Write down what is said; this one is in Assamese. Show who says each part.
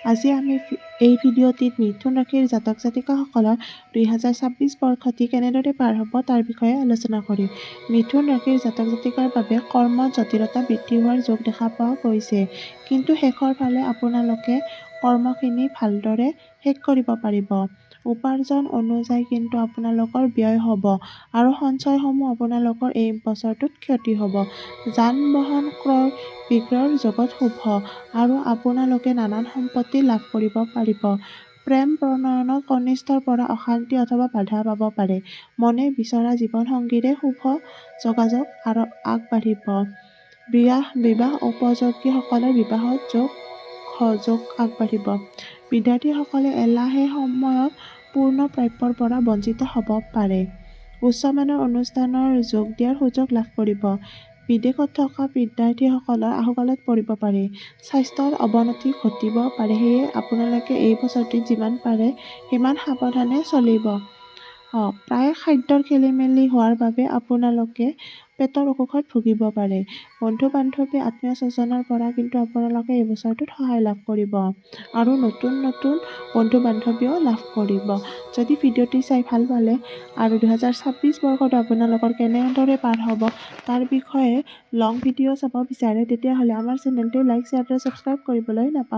Speaker 1: আজি আমি এই ভিডিঅ'টিত মিথুন ৰাশিৰ জাতক জাতিকাসকলৰ 2026 বৰ্ষটি কেনেদৰে পাৰ হ'ব তাৰ বিষয়ে আলোচনা কৰিম। মিথুন ৰাশিৰ জাতক জাতিকাৰ বাবে কৰ্মত জটিলতা বৃদ্ধি হোৱাৰ যোগ দেখা পোৱা গৈছে, কিন্তু শেষৰ ফালে আপোনালোকে কৰ্মখিনি ভালদৰে শেষ কৰিব পাৰিব। উপাৰ্জন অনুযায়ী কিন্তু আপোনালোকৰ ব্যয় হ'ব আৰু সঞ্চয়সমূহ আপোনালোকৰ এই বছৰটোত ক্ষতি হ'ব। যান-বাহন ক্ৰয় বিক্ৰয়ৰ জগত শুভ আৰু আপোনালোকে নানান সম্পত্তি লাভ কৰিব পাৰিব। প্ৰেম প্ৰণয়নত কনিষ্ঠৰ পৰা অশান্তি অথবা বাধা পাব পাৰে। মনে বিচৰা জীৱনসংগীৰে শুভ যোগাযোগ আৰু আগবাঢ়িব। বিবাহ উপযোগীসকলৰ বিবাহত যোগ আগবাঢ়িব। বিদ্যাৰ্থীসকলে এলাহে সময়ত পূৰ্ণ প্ৰাপ্যৰ পৰা বঞ্চিত হ'ব পাৰে। উচ্চমানৰ অনুষ্ঠানৰ যোগ দিয়াৰ সুযোগ লাভ কৰিব। বিদেশত থকা বিদ্যাৰ্থীসকলৰ আহুকালত পৰিব পাৰে। স্বাস্থ্যৰ অৱনতি ঘটিব পাৰে, সেয়ে আপোনালোকে এই বছৰটিত যিমান পাৰে সিমান সাৱধানে চলিব। প্ৰায় খাদ্যৰ খেলিমেলি হোৱাৰ বাবে আপোনালোকে পেটৰ অসুখত ভুগিব পাৰে। বন্ধু-বান্ধৱী আত্মীয়-স্বজনৰ পৰা কিন্তু আপোনালোকে এই বছৰটোত সহায় লাভ কৰিব আৰু নতুন বন্ধু-বান্ধৱীও লাভ কৰিব। যদি ভিডিঅ'টি চাই ভাল পালে আৰু 2026 বৰ্ষটো আপোনালোকৰ কেনেদৰে পাৰ হ'ব তাৰ বিষয়ে লং ভিডিঅ' চাব বিচাৰে, তেতিয়াহ'লে আমাৰ চেনেলটো লাইক, শ্বেয়াৰ আৰু ছাবস্ক্ৰাইব কৰিবলৈ নাপাহৰিব।